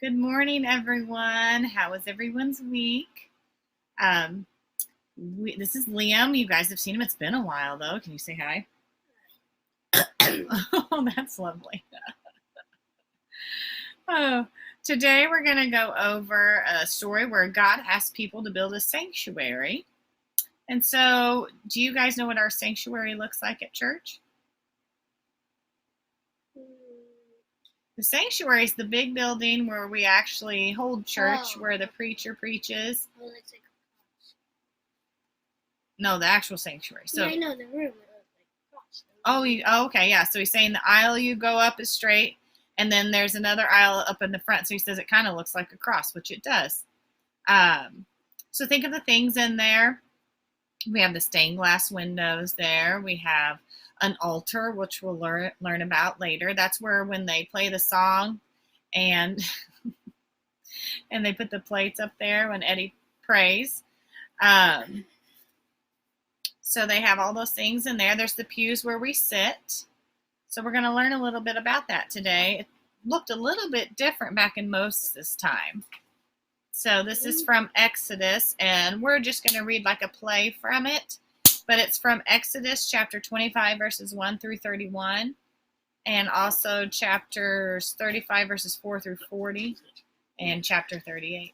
Good morning, everyone. How was everyone's week? Um, this is Liam. You guys have seen him. It's been a while, though. Can you say hi? Oh, that's lovely. Oh, today we're going to go over a story where God asked people to build a sanctuary. And so, do you guys know what our sanctuary looks like at church? The sanctuary is the big building where we actually hold church, where the preacher preaches. Oh, that's like a cross. No, the actual sanctuary. So yeah, I know the room. It looks like a cross. Okay, yeah. So he's saying the aisle you go up is straight, and then there's another aisle up in the front. So he says it kind of looks like a cross, which it does. So think of the things in there. We have the stained glass windows there. We have an altar, which we'll learn about later. That's where when they play the song and and they put the plates up there when Eddie prays. So they have all those things in there. There's the pews where we sit. So we're going to learn a little bit about that today. It looked a little bit different back in Moses' time. So this is from Exodus, and we're just going to read like a play from it. But it's from Exodus chapter 25, verses 1 through 31, and also chapters 35, verses 4 through 40, and chapter 38.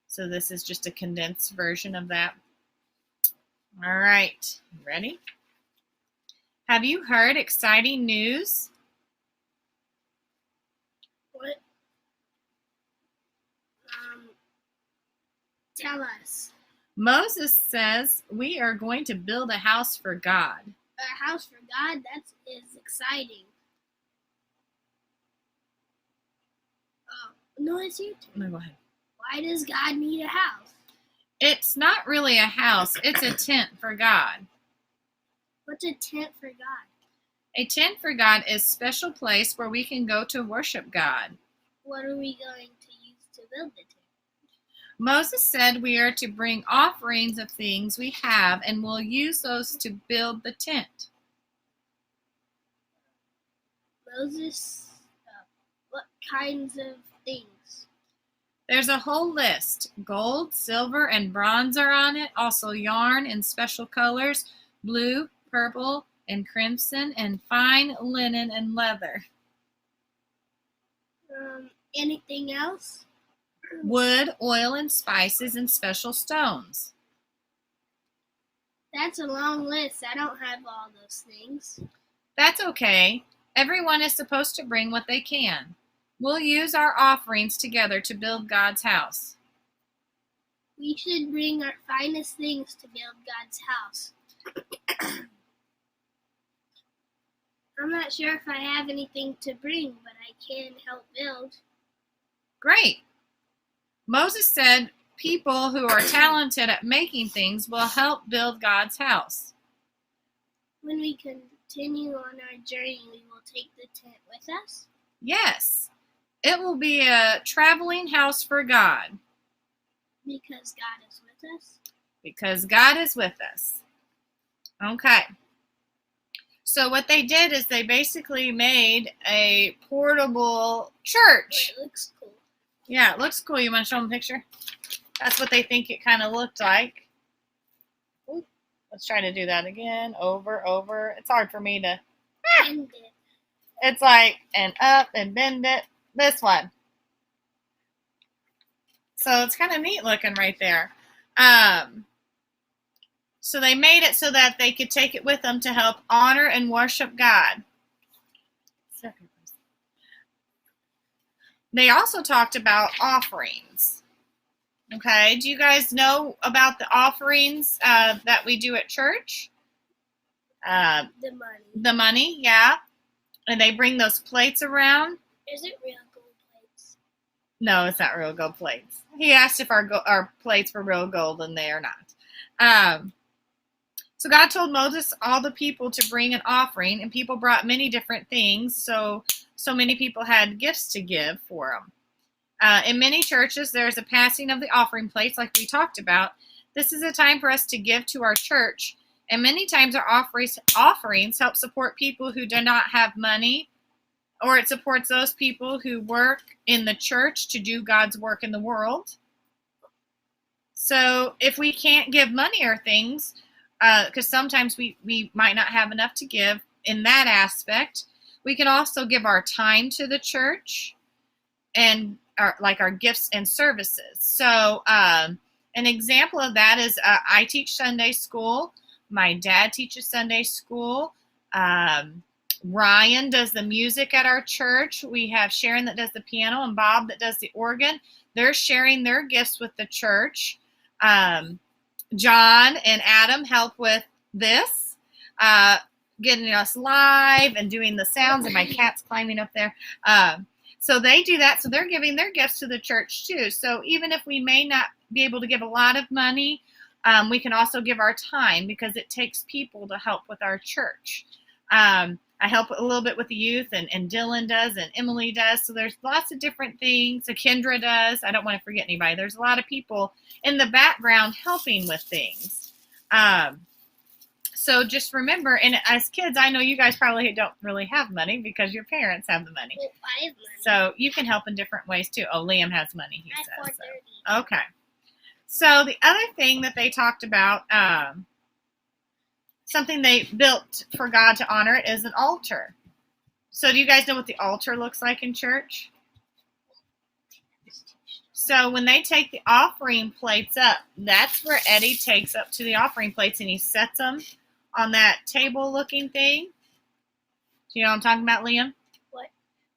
So this is just a condensed version of that. All right, ready? Have you heard exciting news? What? Tell us. Moses says we are going to build a house for God. A house for God? That is exciting. No, it's you. No, go ahead. Why does God need a house? It's not really a house. It's a tent for God. What's a tent for God? A tent for God is a special place where we can go to worship God. What are we going to use to build the tent? Moses said we are to bring offerings of things we have, and we'll use those to build the tent. Moses, what kinds of things? There's a whole list. Gold, silver, and bronze are on it. Also yarn in special colors, blue, purple, and crimson, and fine linen and leather. Anything else? Wood, oil, and spices, and special stones. That's a long list. I don't have all those things. That's okay. Everyone is supposed to bring what they can. We'll use our offerings together to build God's house. We should bring our finest things to build God's house. I'm not sure if I have anything to bring, but I can help build. Great. Moses said people who are talented at making things will help build God's house. When we continue on our journey, we will take the tent with us? Yes. It will be a traveling house for God. Because God is with us? Because God is with us. Okay. So what they did is they basically made a portable church. It looks cool. Yeah, it looks cool. You want to show them a picture? That's what they think it kind of looked like. Ooh, let's try to do that again. Over. It's hard for me to... Bend it. It's like, and up, and bend it. This one. So it's kind of neat looking right there. So they made it so that they could take it with them to help honor and worship God. They also talked about offerings. Okay, do you guys know about the offerings that we do at church? The money. The money, yeah. And they bring those plates around. Is it real gold plates? No, it's not real gold plates. He asked if our plates were real gold, and they are not. So God told Moses all the people to bring an offering, and people brought many different things. So many people had gifts to give for them. In many churches, there's a passing of the offering plates, like we talked about. This is a time for us to give to our church, and many times our offerings help support people who do not have money or it supports those people who work in the church to do God's work in the world. So if we can't give money or things, because sometimes we might not have enough to give in that aspect, we can also give our time to the church and our gifts and services. So an example of that is I teach Sunday school. My dad teaches Sunday school. Ryan does the music at our church. We have Sharon that does the piano and Bob that does the organ. They're sharing their gifts with the church. John and Adam help with this, getting us live and doing the sounds, and my cat's climbing up there. So they do that. So they're giving their gifts to the church too. So even if we may not be able to give a lot of money, we can also give our time, because it takes people to help with our church. I help a little bit with the youth, and Dylan does, and Emily does. So there's lots of different things. So Kendra does. I don't want to forget anybody. There's a lot of people in the background helping with things. So just remember, and as kids, I know you guys probably don't really have money because your parents have the money. Well, I have money. So you can help in different ways too. Oh, Liam has money, he I have says. $4.30. So. Okay. So the other thing that they talked about, something they built for God to honor it, is an altar. So do you guys know what the altar looks like in church? So when they take the offering plates up, that's where Eddie takes up to the offering plates, and he sets them on that table looking thing. Do you know what I'm talking about, Liam? What?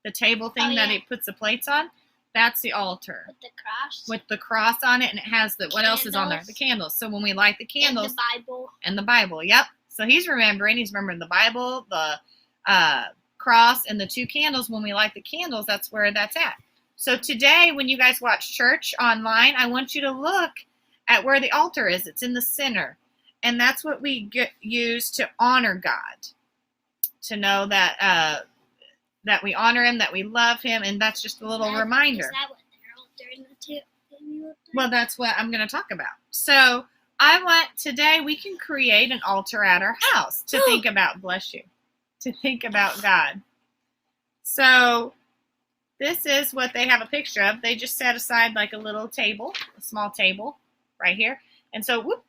The table thing that he puts the plates on. That's the altar. With the cross? With the cross on it, and it has the, what else is on there? The candles. So when we light the candles. And the Bible. And the Bible, yep. So he's remembering the Bible, the cross, and the 2 candles. When we light the candles, that's where that's at. So today, when you guys watch church online, I want you to look at where the altar is. It's in the center. And that's what we use to honor God. To know that that we honor him, that we love him, and that's just a little reminder. Is that what their altar in the table? Well, that's what I'm going to talk about. So I want today we can create an altar at our house to think about, bless you, to think about God. So this is what they have a picture of. They just set aside like a little table, a small table right here. And so, whoop,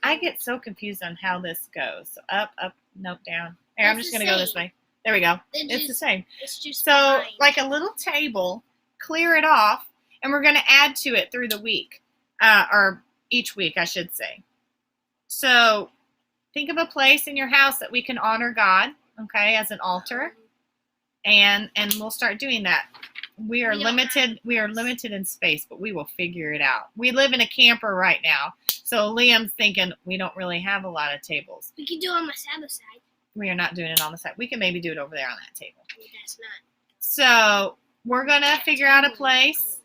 I get so confused on how this goes. So up, nope, down. Here, I'm just going to go this way. There we go. It's the same. It's just so fine. Like a little table, clear it off, and we're going to add to it through the week, or each week, I should say. So think of a place in your house that we can honor God, okay, as an altar, and we'll start doing that. We are limited in space, but we will figure it out. We live in a camper right now, so Liam's thinking we don't really have a lot of tables. We can do it on my Sabbath side. We are not doing it on the side. We can maybe do it over there on that table. That's not. So we're going to figure out a place,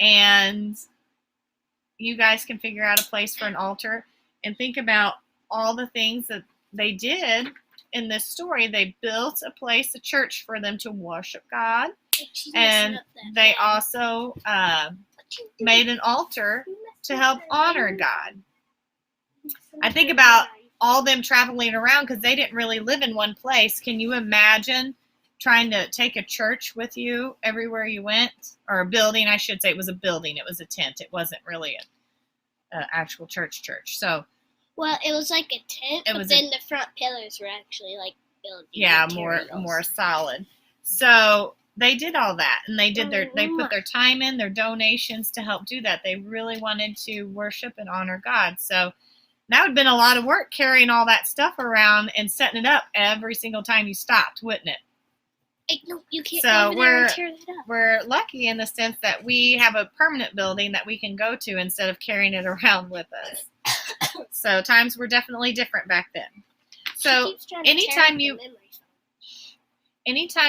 and you guys can figure out a place for an altar, and think about all the things that they did in this story. They built a place, a church, for them to worship God, and they also made an altar to help honor God. I think about all them traveling around because they didn't really live in one place. Can you imagine trying to take a church with you everywhere you went? Or a building, I should say. It was a building. It was a tent. It wasn't really an actual church. So, well, it was like a tent, but then the front pillars were actually like building. Yeah, more solid. So they did all that, and they put their time in, their donations to help do that. They really wanted to worship and honor God. So that would have been a lot of work carrying all that stuff around and setting it up every single time you stopped, wouldn't it? No, you can't so go over there and tear that up. We're lucky in the sense that we have a permanent building that we can go to instead of carrying it around with us. So times were definitely different back then. So anytime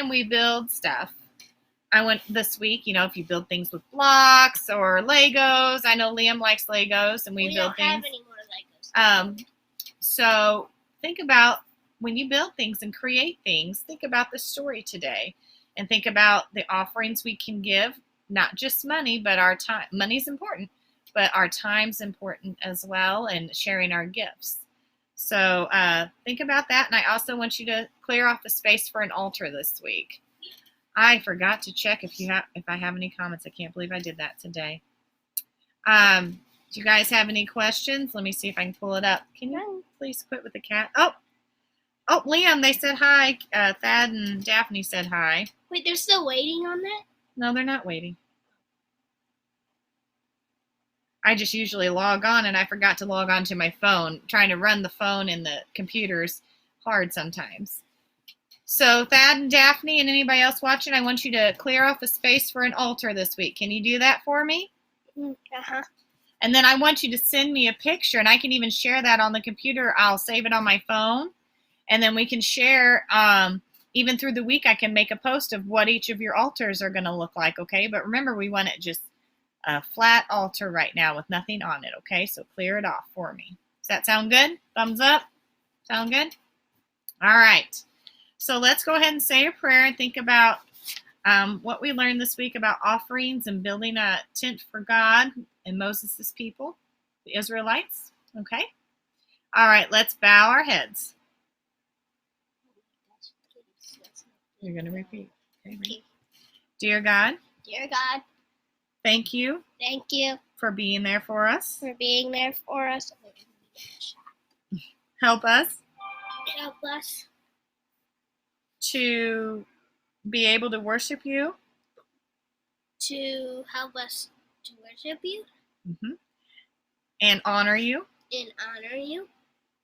we build stuff, I went this week, if you build things with blocks or Legos. I know Liam likes Legos, and we build things. We don't have any more Legos. So think about when you build things and create things, think about the story today, and think about the offerings we can give, not just money, but our time. Money's important, but our time's important as well, and sharing our gifts. So think about that, and I also want you to clear off the space for an altar this week. I forgot to check if I have any comments. I can't believe I did that today. Do you guys have any questions? Let me see if I can pull it up. Can you please quit with the cat? Oh, Liam, they said hi. Thad and Daphne said hi. Wait, they're still waiting on that? No, they're not waiting. I just usually log on, and I forgot to log on to my phone. Trying to run the phone and the computer's hard sometimes. So Thad and Daphne and anybody else watching, I want you to clear off a space for an altar this week. Can you do that for me? Uh-huh. And then I want you to send me a picture, and I can even share that on the computer. I'll save it on my phone, and then we can share. Even through the week, I can make a post of what each of your altars are going to look like, okay? But remember, we want it just a flat altar right now with nothing on it, okay? So clear it off for me. Does that sound good? Thumbs up? Sound good? All right. So let's go ahead and say a prayer and think about what we learned this week about offerings and building a tent for God and Moses' people, the Israelites, okay? All right, let's bow our heads. You're going to repeat. Okay. Dear God. Dear God. Thank you. Thank you. For being there for us. For being there for us. Help us. Help us. To be able to worship you. To help us to worship you. Mm-hmm. And honor you. And honor you.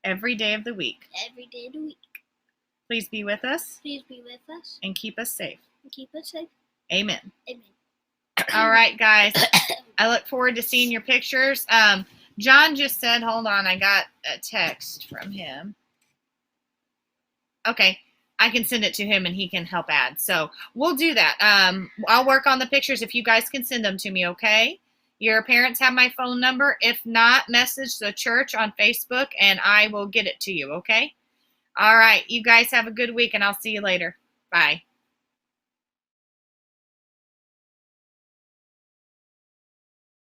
Every day of the week. Every day of the week. Please be with us. Please be with us. And keep us safe. And keep us safe. Amen. Amen. All right, guys. I look forward to seeing your pictures. John just said, hold on, I got a text from him. Okay, I can send it to him and he can help add. So we'll do that. I'll work on the pictures if you guys can send them to me, okay? Your parents have my phone number. If not, message the church on Facebook and I will get it to you, okay? All right, you guys have a good week and I'll see you later. Bye.